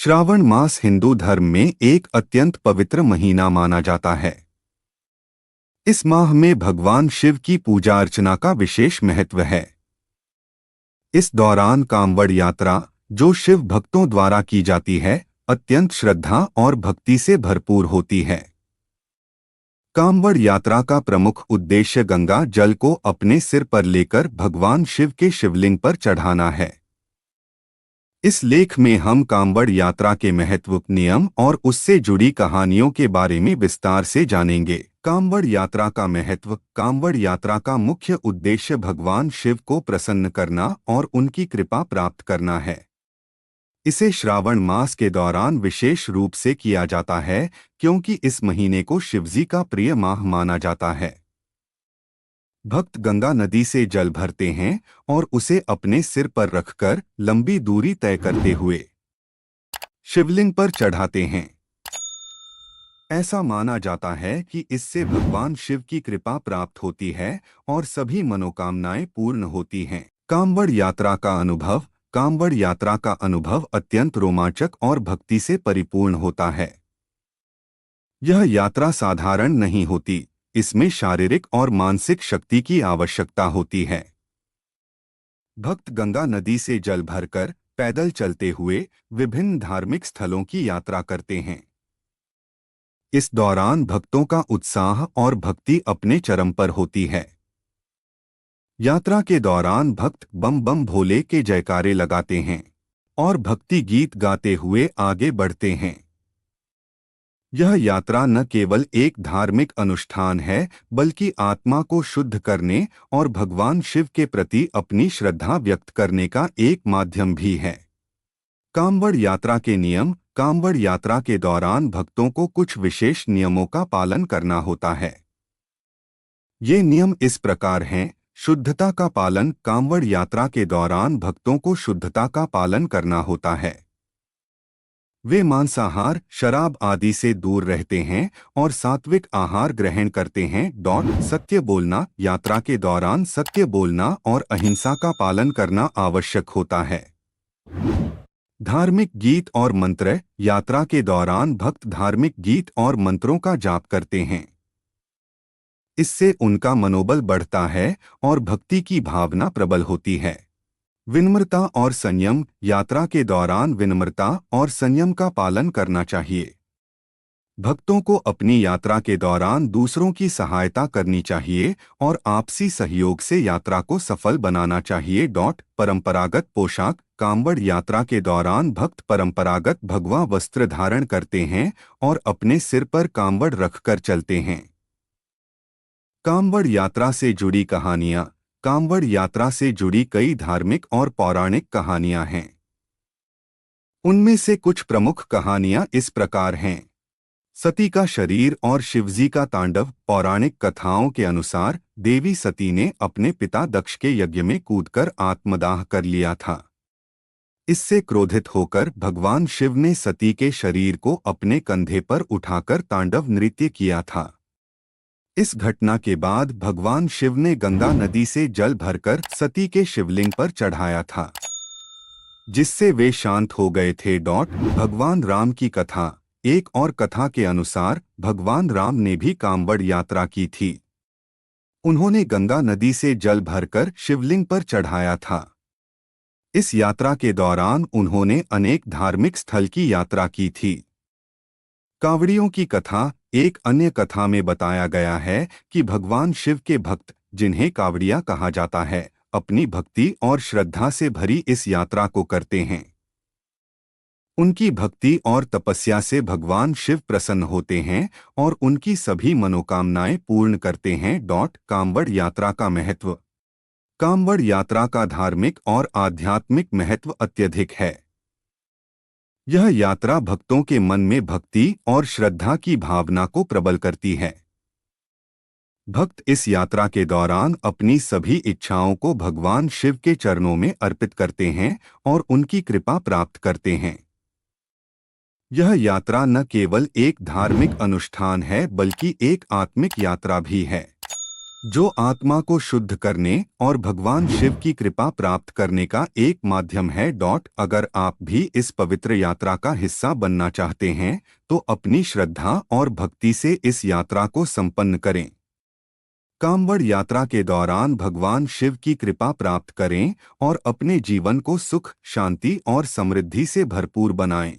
श्रावण मास हिंदू धर्म में एक अत्यंत पवित्र महीना माना जाता है। इस माह में भगवान शिव की पूजा अर्चना का विशेष महत्व है। इस दौरान कांवड़ यात्रा, जो शिव भक्तों द्वारा की जाती है, अत्यंत श्रद्धा और भक्ति से भरपूर होती है। कांवड़ यात्रा का प्रमुख उद्देश्य गंगा जल को अपने सिर पर लेकर भगवान शिव के शिवलिंग पर चढ़ाना है। इस लेख में हम कांवड़ यात्रा के महत्व, नियम और उससे जुड़ी कहानियों के बारे में विस्तार से जानेंगे। कांवड़ यात्रा का महत्व। कांवड़ यात्रा का मुख्य उद्देश्य भगवान शिव को प्रसन्न करना और उनकी कृपा प्राप्त करना है। इसे श्रावण मास के दौरान विशेष रूप से किया जाता है, क्योंकि इस महीने को शिवजी का प्रिय माह माना जाता है। भक्त गंगा नदी से जल भरते हैं और उसे अपने सिर पर रखकर लंबी दूरी तय करते हुए शिवलिंग पर चढ़ाते हैं। ऐसा माना जाता है कि इससे भगवान शिव की कृपा प्राप्त होती है और सभी मनोकामनाएं पूर्ण होती हैं। कांवड़ यात्रा का अनुभव। कांवड़ यात्रा का अनुभव अत्यंत रोमांचक और भक्ति से परिपूर्ण होता है। यह यात्रा साधारण नहीं होती, इसमें शारीरिक और मानसिक शक्ति की आवश्यकता होती है। भक्त गंगा नदी से जल भरकर पैदल चलते हुए विभिन्न धार्मिक स्थलों की यात्रा करते हैं। इस दौरान भक्तों का उत्साह और भक्ति अपने चरम पर होती है। यात्रा के दौरान भक्त बम बम भोले के जयकारे लगाते हैं और भक्ति गीत गाते हुए आगे बढ़ते हैं। यह यात्रा न केवल एक धार्मिक अनुष्ठान है, बल्कि आत्मा को शुद्ध करने और भगवान शिव के प्रति अपनी श्रद्धा व्यक्त करने का एक माध्यम भी है। कांवड़ यात्रा के नियम। कांवड़ यात्रा के दौरान भक्तों को कुछ विशेष नियमों का पालन करना होता है। ये नियम इस प्रकार हैं। शुद्धता का पालन। कांवड़ यात्रा के दौरान भक्तों को शुद्धता का पालन करना होता है। वे मांसाहार, शराब आदि से दूर रहते हैं और सात्विक आहार ग्रहण करते हैं। सत्य बोलना। यात्रा के दौरान सत्य बोलना और अहिंसा का पालन करना आवश्यक होता है। धार्मिक गीत और मंत्र। यात्रा के दौरान भक्त धार्मिक गीत और मंत्रों का जाप करते हैं। इससे उनका मनोबल बढ़ता है और भक्ति की भावना प्रबल होती है। विनम्रता और संयम। यात्रा के दौरान विनम्रता और संयम का पालन करना चाहिए। भक्तों को अपनी यात्रा के दौरान दूसरों की सहायता करनी चाहिए और आपसी सहयोग से यात्रा को सफल बनाना चाहिए। परंपरागत पोशाक। कांवड़ यात्रा के दौरान भक्त परंपरागत भगवा वस्त्र धारण करते हैं और अपने सिर पर कांवड़ रखकर चलते हैं। कांवड़ यात्रा से जुड़ी कहानियां। कांवड़ यात्रा से जुड़ी कई धार्मिक और पौराणिक कहानियां हैं। उनमें से कुछ प्रमुख कहानियां इस प्रकार हैं। सती का शरीर और शिवजी का तांडव। पौराणिक कथाओं के अनुसार देवी सती ने अपने पिता दक्ष के यज्ञ में कूदकर आत्मदाह कर लिया था। इससे क्रोधित होकर भगवान शिव ने सती के शरीर को अपने कंधे पर उठाकर तांडव नृत्य किया था। इस घटना के बाद भगवान शिव ने गंगा नदी से जल भरकर सती के शिवलिंग पर चढ़ाया था, जिससे वे शांत हो गए थे। भगवान राम की कथा। एक और कथा के अनुसार भगवान राम ने भी कांवड़ यात्रा की थी। उन्होंने गंगा नदी से जल भरकर शिवलिंग पर चढ़ाया था। इस यात्रा के दौरान उन्होंने अनेक धार्मिक स्थल की यात्रा की थी। कांवड़ियों की कथा। एक अन्य कथा में बताया गया है कि भगवान शिव के भक्त, जिन्हें कांवड़िया कहा जाता है, अपनी भक्ति और श्रद्धा से भरी इस यात्रा को करते हैं। उनकी भक्ति और तपस्या से भगवान शिव प्रसन्न होते हैं और उनकी सभी मनोकामनाएं पूर्ण करते हैं। कांवड़ यात्रा का महत्व। कांवड़ यात्रा का धार्मिक और आध्यात्मिक महत्व अत्यधिक है। यह यात्रा भक्तों के मन में भक्ति और श्रद्धा की भावना को प्रबल करती है। भक्त इस यात्रा के दौरान अपनी सभी इच्छाओं को भगवान शिव के चरणों में अर्पित करते हैं और उनकी कृपा प्राप्त करते हैं। यह यात्रा न केवल एक धार्मिक अनुष्ठान है, बल्कि एक आत्मिक यात्रा भी है। जो आत्मा को शुद्ध करने और भगवान शिव की कृपा प्राप्त करने का एक माध्यम है। अगर आप भी इस पवित्र यात्रा का हिस्सा बनना चाहते हैं तो अपनी श्रद्धा और भक्ति से इस यात्रा को संपन्न करें। कांवड़ यात्रा के दौरान भगवान शिव की कृपा प्राप्त करें और अपने जीवन को सुख, शांति और समृद्धि से भरपूर बनाएं।